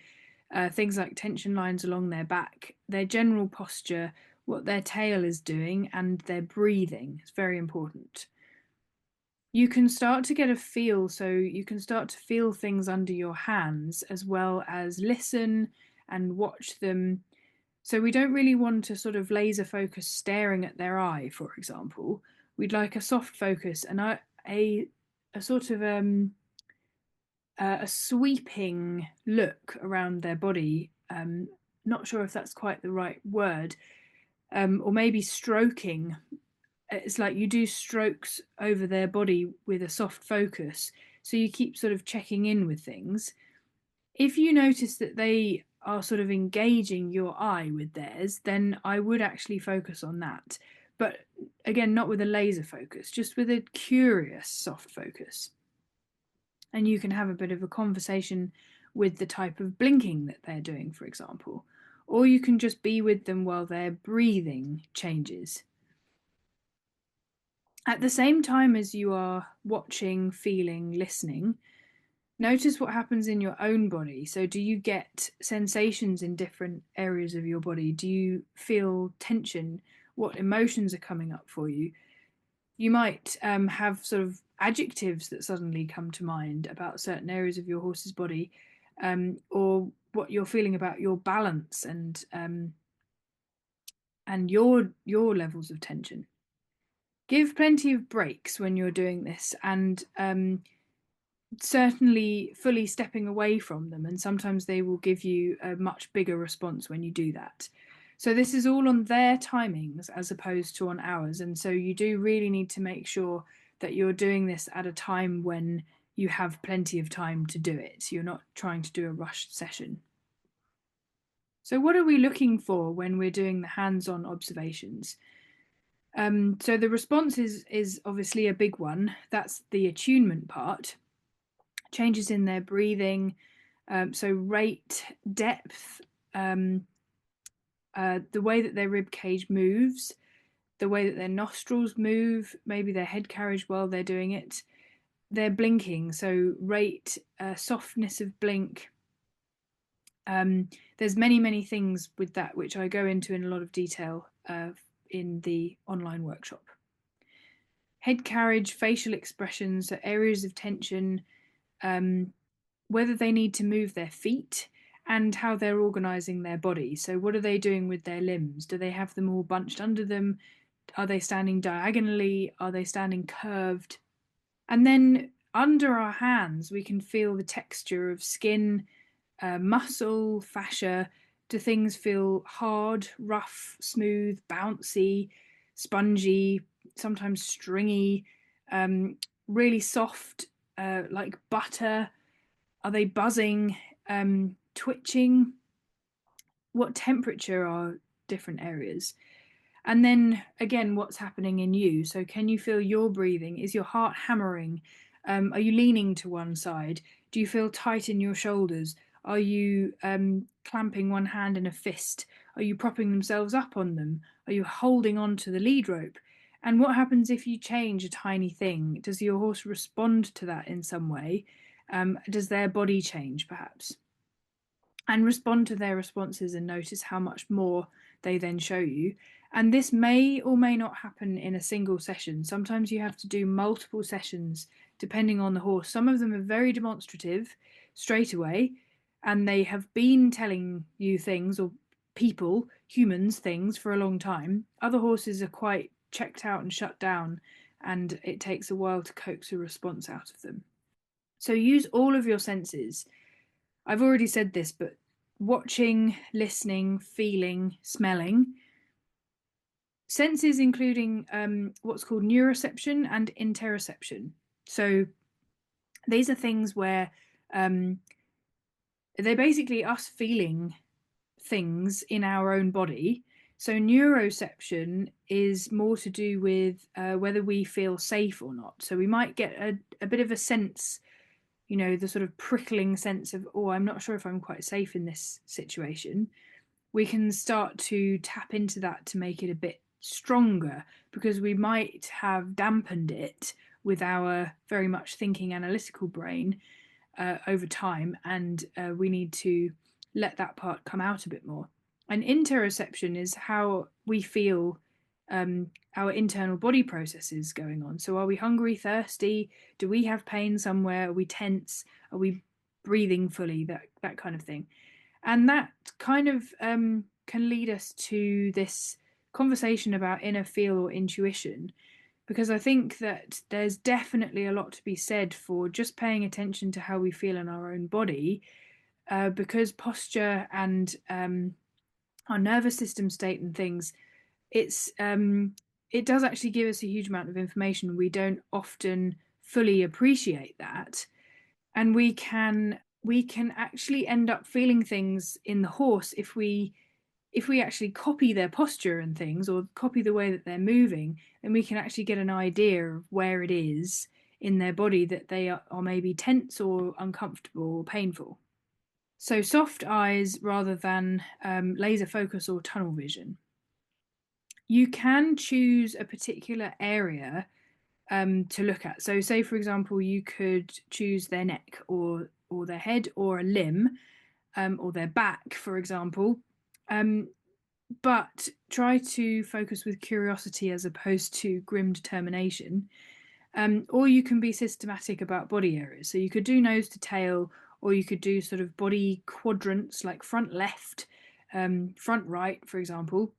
things like tension lines along their back, their general posture, what their tail is doing, and their breathing. It's very important. You can start to get a feel, so you can start to feel things under your hands, as well as listen and watch them. So we don't really want to sort of laser focus staring at their eye, for example. We'd like a soft focus and a sort of a sweeping look around their body. Not sure if that's quite the right word, or maybe stroking. It's like you do strokes over their body with a soft focus. So you keep sort of checking in with things. If you notice that they are sort of engaging your eye with theirs, then I would actually focus on that. But again, not with a laser focus, just with a curious soft focus. And you can have a bit of a conversation with the type of blinking that they're doing, for example. Or you can just be with them while their breathing changes. At the same time as you are watching, feeling, listening, notice what happens in your own body. So, do you get sensations in different areas of your body? Do you feel tension? What emotions are coming up for you? You might have sort of adjectives that suddenly come to mind about certain areas of your horse's body, or what you're feeling about your balance and your levels of tension. Give plenty of breaks when you're doing this, and certainly fully stepping away from them. And sometimes they will give you a much bigger response when you do that. So this is all on their timings as opposed to on ours. And so you do really need to make sure that you're doing this at a time when you have plenty of time to do it. You're not trying to do a rushed session. So what are we looking for when we're doing the hands-on observations? So the response is obviously a big one. That's the attunement part. Changes in their breathing, so rate, depth, the way that their rib cage moves, the way that their nostrils move, maybe their head carriage while they're doing it, their blinking, so rate, softness of blink. There's many things with that which I go into in a lot of detail in the online workshop. Head carriage, facial expressions, so areas of tension, whether they need to move their feet, and how they're organizing their body. So what are they doing with their limbs? Do they have them all bunched under them? Are they standing diagonally? Are they standing curved? And then under our hands, we can feel the texture of skin, muscle, fascia. Do things feel hard, rough, smooth, bouncy, spongy, sometimes stringy, really soft, like butter? Are they buzzing, twitching? What temperature are different areas? And then again, what's happening in you? So, can you feel your breathing? Is your heart hammering? Are you leaning to one side? Do you feel tight in your shoulders? Are you clamping one hand in a fist? Are you propping themselves up on them? Are you holding on to the lead rope? And what happens if you change a tiny thing? Does your horse respond to that in some way? Does their body change, perhaps? And respond to their responses and notice how much more they then show you. And this may or may not happen in a single session. Sometimes you have to do multiple sessions depending on the horse. Some of them are very demonstrative straight away, and they have been telling you things, or people, humans, things for a long time. Other horses are quite checked out and shut down, and it takes a while to coax a response out of them. So use all of your senses. I've already said this, but watching, listening, feeling, smelling. Senses including what's called neuroception and interoception. So these are things where they're basically us feeling things in our own body. So neuroception is more to do with whether we feel safe or not. So we might get a bit of a sense, the sort of prickling sense of, oh, I'm not sure if I'm quite safe in this situation. We can start to tap into that to make it a bit stronger, because we might have dampened it with our very much thinking analytical brain over time, and we need to let that part come out a bit more. And interoception is how we feel our internal body processes going on. So are we hungry, thirsty? Do we have pain somewhere? Are we tense? Are we breathing fully? That kind of thing. And that kind of can lead us to this conversation about inner feel or intuition, because I think that there's definitely a lot to be said for just paying attention to how we feel in our own body, because posture and our nervous system state and things it does actually give us a huge amount of information. We don't often fully appreciate that, and we can actually end up feeling things in the horse if we actually copy their posture and things, or copy the way that they're moving, then we can actually get an idea of where it is in their body that they are maybe tense or uncomfortable or painful. So soft eyes rather than laser focus or tunnel vision. You can choose a particular area to look at. So say, for example, you could choose their neck or their head or a limb, or their back, for example. But try to focus with curiosity as opposed to grim determination. Or you can be systematic about body areas. So you could do nose to tail, or you could do sort of body quadrants like front left, front right, for example.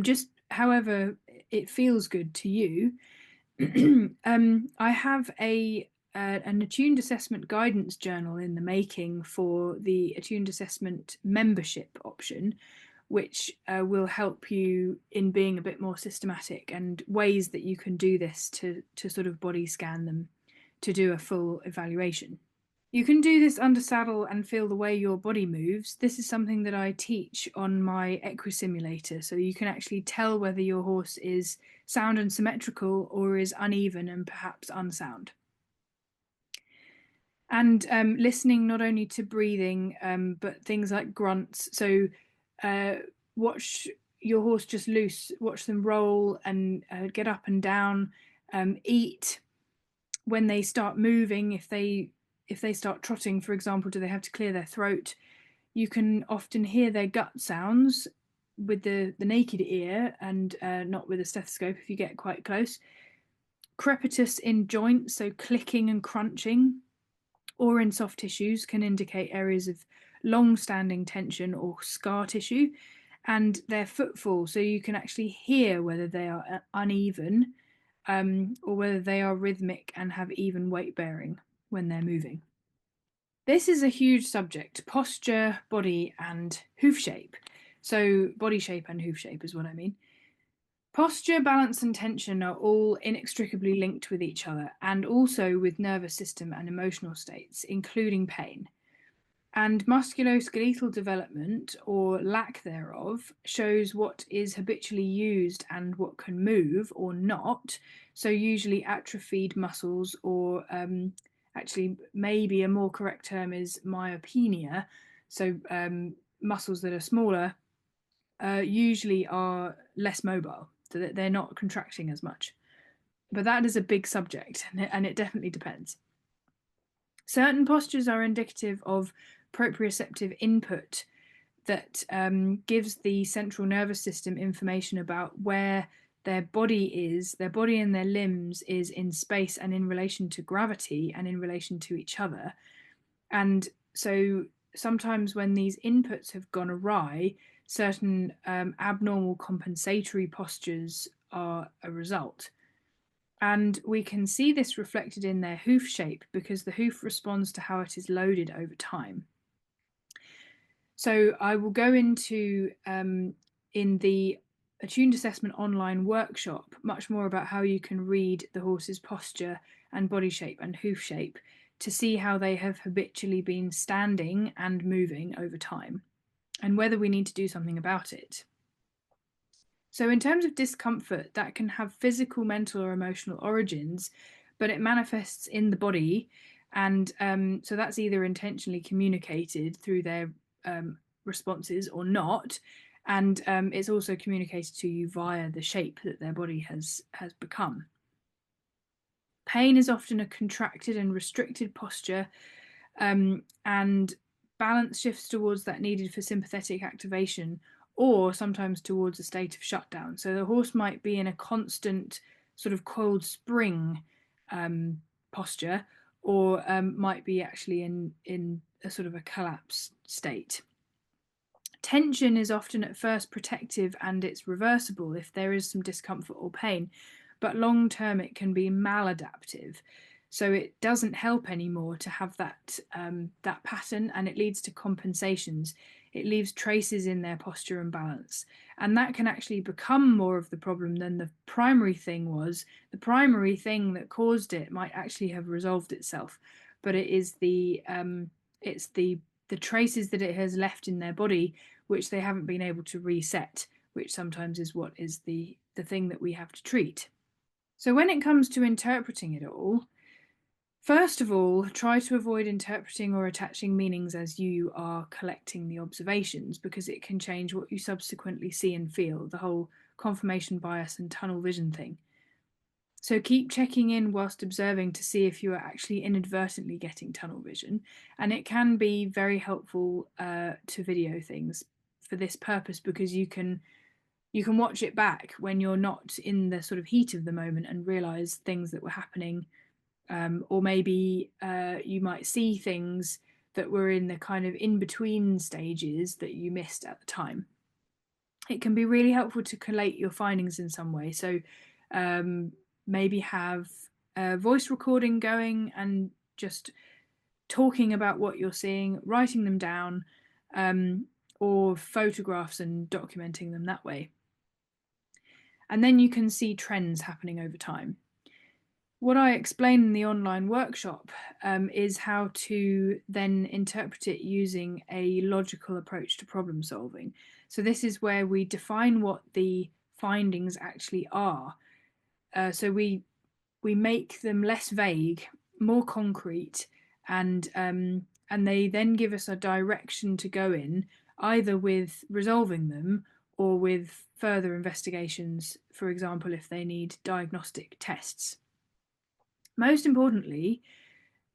Just however it feels good to you. I have an Attuned Assessment guidance journal in the making for the Attuned Assessment membership option, which will help you in being a bit more systematic, and ways that you can do this to sort of body scan them to do a full evaluation. You can do this under saddle and feel the way your body moves. This is something that I teach on my equisimulator, so you can actually tell whether your horse is sound and symmetrical or is uneven and perhaps unsound. And listening not only to breathing, but things like grunts. So watch your horse just loose, watch them roll and get up and down, eat. When they start moving, if they start trotting, for example, do they have to clear their throat? You can often hear their gut sounds with the naked ear, and not with a stethoscope if you get quite close. Crepitus in joints, so clicking and crunching, or in soft tissues, can indicate areas of long-standing tension or scar tissue. And their footfall, so you can actually hear whether they are uneven, or whether they are rhythmic and have even weight bearing when they're moving. This is a huge subject: posture, body, and hoof shape. So body shape and hoof shape is what I mean. Posture, balance, and tension are all inextricably linked with each other, and also with nervous system and emotional states, including pain. And musculoskeletal development, or lack thereof, shows what is habitually used and what can move or not. So usually atrophied muscles, or actually maybe a more correct term is myopenia. So muscles that are smaller usually are less mobile, so that they're not contracting as much. But that is a big subject, and it definitely depends. Certain postures are indicative of proprioceptive input that gives the central nervous system information about where their body and their limbs is in space and in relation to gravity and in relation to each other. And so sometimes when these inputs have gone awry, certain abnormal compensatory postures are a result. And we can see this reflected in their hoof shape, because the hoof responds to how it is loaded over time. So I will go into, in the Attuned Assessment online workshop, much more about how you can read the horse's posture and body shape and hoof shape to see how they have habitually been standing and moving over time, and whether we need to do something about it. So in terms of discomfort, that can have physical, mental, or emotional origins, but it manifests in the body. And so that's either intentionally communicated through their responses or not. And it's also communicated to you via the shape that their body has become. Pain is often a contracted and restricted posture, and balance shifts towards that needed for sympathetic activation, or sometimes towards a state of shutdown. So the horse might be in a constant sort of coiled spring posture, or might be actually in a sort of a collapse state. Tension is often at first protective, and it's reversible if there is some discomfort or pain, but long term it can be maladaptive. So it doesn't help anymore to have that pattern, and it leads to compensations. it leaves traces in their posture and balance. And that can actually become more of the problem than the primary thing was. The primary thing that caused it might actually have resolved itself, but it's the traces that it has left in their body which they haven't been able to reset, which sometimes is what is the thing that we have to treat. So when it comes to interpreting it all, first of all, try to avoid interpreting or attaching meanings as you are collecting the observations, because it can change what you subsequently see and feel, the whole confirmation bias and tunnel vision thing. So keep checking in whilst observing to see if you are actually inadvertently getting tunnel vision. And it can be very helpful to video things for this purpose, because you can watch it back when you're not in the sort of heat of the moment and realize things that were happening. Or maybe you might see things that were in the kind of in-between stages that you missed at the time. It can be really helpful to collate your findings in some way. So maybe have a voice recording going and just talking about what you're seeing, writing them down, or photographs and documenting them that way. And then you can see trends happening over time. What I explain in the online workshop is how to then interpret it using a logical approach to problem solving. So this is where we define what the findings actually are. So we make them less vague, more concrete, and they then give us a direction to go in, either with resolving them or with further investigations, for example, if they need diagnostic tests. Most importantly,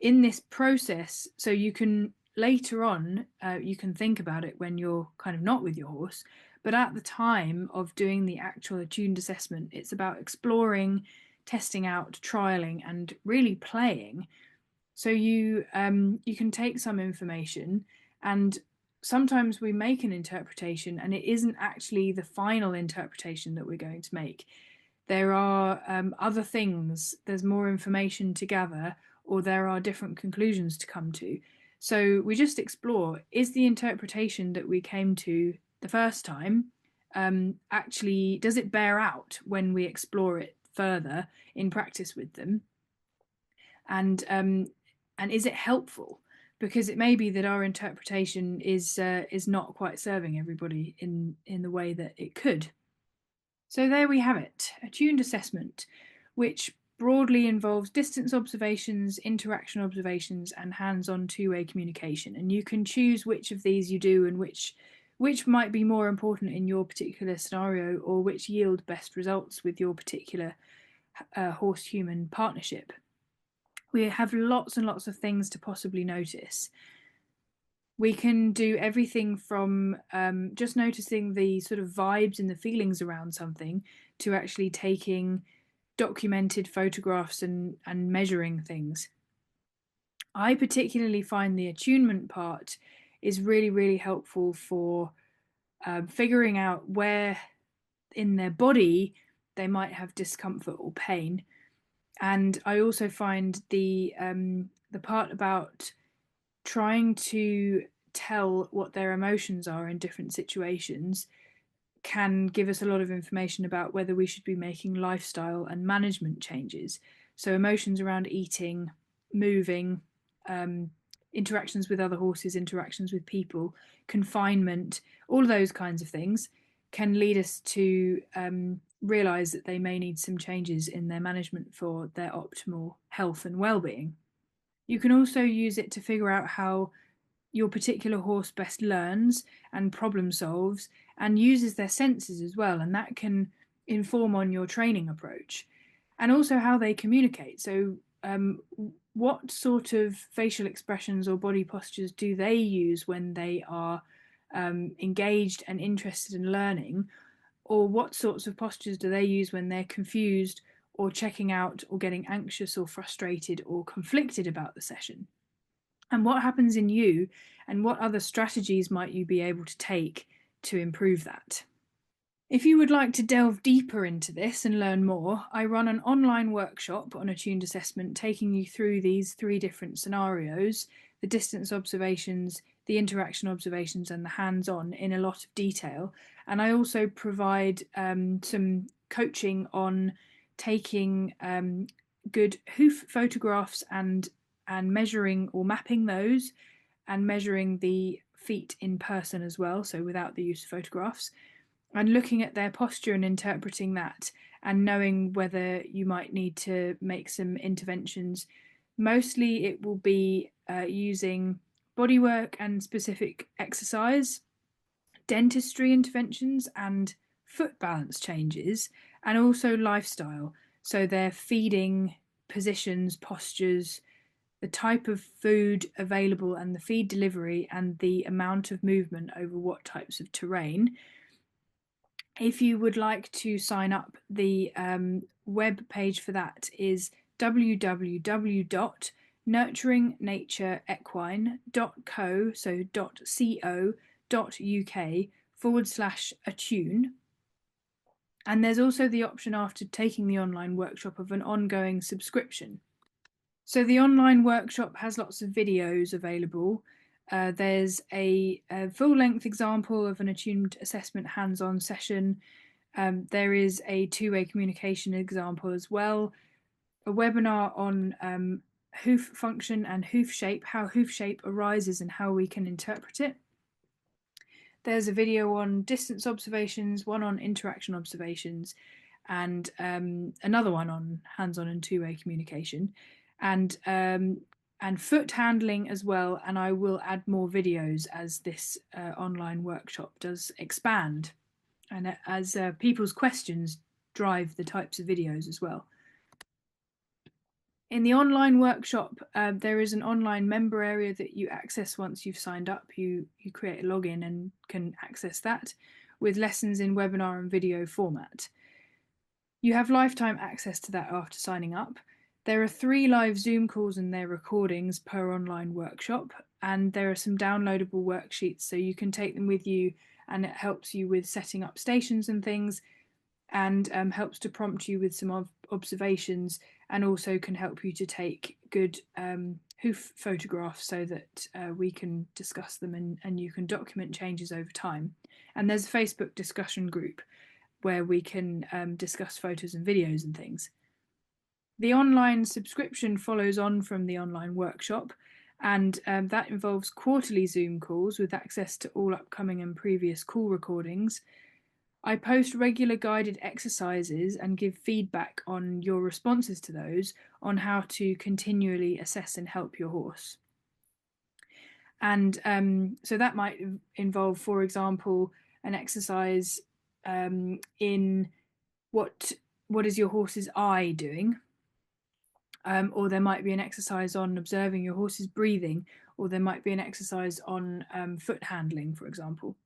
in this process, so you can later on, you can think about it when you're kind of not with your horse, but at the time of doing the actual attuned assessment, it's about exploring, testing out, trialing, and really playing. So you can take some information, and sometimes we make an interpretation and it isn't actually the final interpretation that we're going to make. There are other things, there's more information to gather, or there are different conclusions to come to. So we just explore, is the interpretation that we came to the first time actually, does it bear out when we explore it further in practice with them? And is it helpful? Because it may be that our interpretation is not quite serving everybody in the way that it could. So there we have it, attuned assessment, which broadly involves distance observations, interaction observations, and hands-on two-way communication. And you can choose which of these you do and which might be more important in your particular scenario, or which yield best results with your particular horse-human partnership. We have lots and lots of things to possibly notice. We can do everything from just noticing the sort of vibes and the feelings around something to actually taking documented photographs and measuring things. I particularly find the attunement part is really, really helpful for figuring out where in their body they might have discomfort or pain. And I also find the part about trying to tell what their emotions are in different situations can give us a lot of information about whether we should be making lifestyle and management changes. So emotions around eating, moving, interactions with other horses, interactions with people, confinement, all of those kinds of things can lead us to realize that they may need some changes in their management for their optimal health and well-being. You can also use it to figure out how your particular horse best learns and problem solves and uses their senses as well, and that can inform on your training approach, and also how they communicate. So what sort of facial expressions or body postures do they use when they are engaged and interested in learning, or what sorts of postures do they use when they're confused or checking out or getting anxious or frustrated or conflicted about the session? And what happens in you, and what other strategies might you be able to take to improve that? If you would like to delve deeper into this and learn more, I run an online workshop on attuned assessment, taking you through these 3 different scenarios: the distance observations, the interaction observations and the hands-on in a lot of detail. And I also provide some coaching on taking good hoof photographs and measuring or mapping those, and measuring the feet in person as well, so without the use of photographs, and looking at their posture and interpreting that, and knowing whether you might need to make some interventions. Mostly it will be using bodywork and specific exercise, dentistry interventions and foot balance changes, and also lifestyle. So their feeding positions, postures, the type of food available and the feed delivery, and the amount of movement over what types of terrain. If you would like to sign up, the web page for that is www.nurturingnatureequine.co, so .co.uk/attune. And there's also the option after taking the online workshop of an ongoing subscription. So the online workshop has lots of videos available. There's a full-length example of an attuned assessment hands-on session. There is a two-way communication example as well. A webinar on hoof function and hoof shape, how hoof shape arises and how we can interpret it. There's a video on distance observations, one on interaction observations, and another one on hands-on and two-way communication, and foot handling as well. And I will add more videos as this online workshop does expand, and as people's questions drive the types of videos as well. In the online workshop, there is an online member area that you access once you've signed up. You create a login and can access that with lessons in webinar and video format. You have lifetime access to that after signing up. There are 3 live Zoom calls and their recordings per online workshop, and there are some downloadable worksheets so you can take them with you, and it helps you with setting up stations and things, and helps to prompt you with some observations, and also can help you to take good hoof photographs so that we can discuss them, and you can document changes over time. And there's a Facebook discussion group where we can discuss photos and videos and things. The online subscription follows on from the online workshop, and that involves quarterly Zoom calls with access to all upcoming and previous call recordings. I post regular guided exercises and give feedback on your responses to those, on how to continually assess and help your horse. And so that might involve, for example, an exercise in what is your horse's eye doing, or there might be an exercise on observing your horse's breathing, or there might be an exercise on foot handling, for example.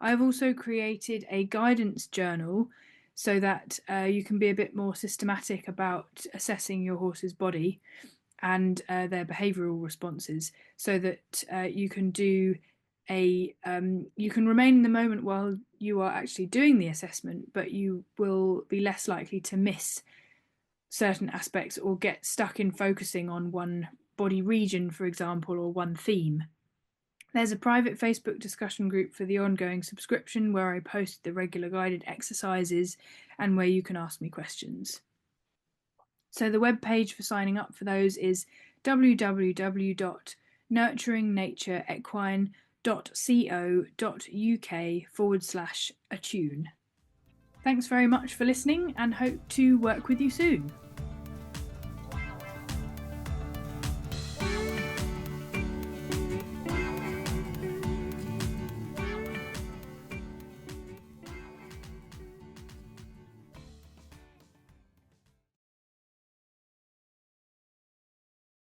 I've also created a guidance journal so that you can be a bit more systematic about assessing your horse's body and their behavioural responses, so that you can do you can remain in the moment while you are actually doing the assessment, but you will be less likely to miss certain aspects or get stuck in focusing on one body region, for example, or one theme. There's a private Facebook discussion group for the ongoing subscription where I post the regular guided exercises and where you can ask me questions. So the web page for signing up for those is www.nurturingnatureequine.co.uk/attune. Thanks very much for listening, and hope to work with you soon.